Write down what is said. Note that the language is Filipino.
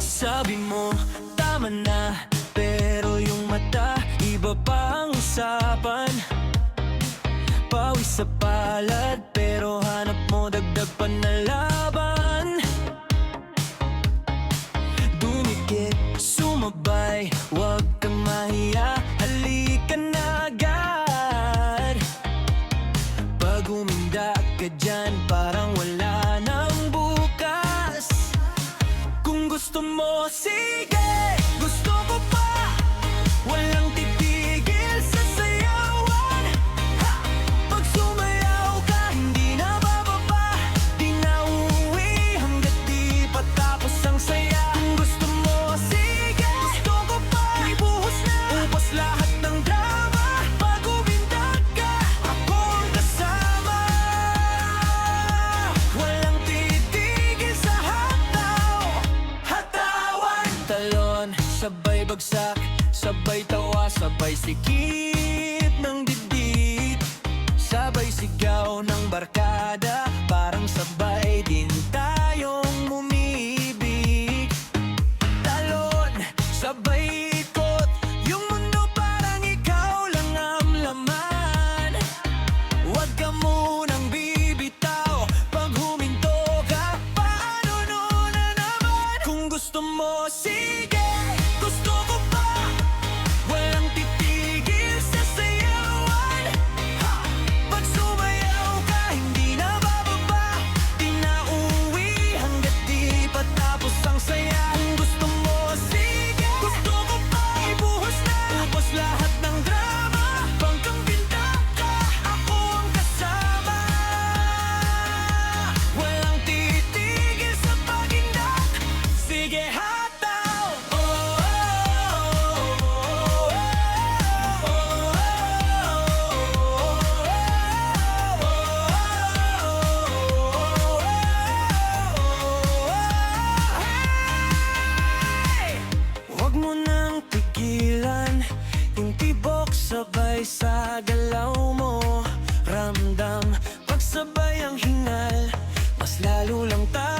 Sabi mo, tama na, pero yung mata, iba pa ang usapan. Pawis sa palad, pero hanap mo dagdag panalaban. Dumikit, sumabay, huwag kang mahiya, halika na agad. Pag uminda ka dyan, parang wala nang bukas. Kung gusto mo, sige, gusto ko pa. Walang titigil sa sayawan. Ha! Pag sumayaw ka, hindi na bababa. Di na uuwi hanggat di patapos ang saya. Kung gusto mo, sige, gusto ko pa. Ibuhos na, ubos lahat ng drama. Pag umindag ka, ako ang kasama. Walang titigil sa hataw, hatawan. Talon, sabay bagsak, sabay tawa, sabay sikip ng dibdib. Sabay sigaw ng barkada, parang sabay din tayong umibig. Talon, sabay ikot, yung mundo parang ikaw lang ang laman. Huwag ka munang bibitaw, pag huminto ka, paano na naman? Kung gusto mo, sige, gusto ko pa. Walang titigil sa sayawan. Ha! Pag sumayaw ka, hindi na bababa. Di na uuwi hanggat di patapos ang saya. Kung gusto mo, sige, gusto ko pa. Ibuhos na, ubos lahat ng drama. Pangkang binta ka, ako ang kasama. Walang titigil sa pagindak, sige hataw. Oh, oh, oh, Huwag mo nang pigilan yung tibok, sabay sa galaw mo. Ramdam, pagsabay ang hingal, mas lalo lang tayo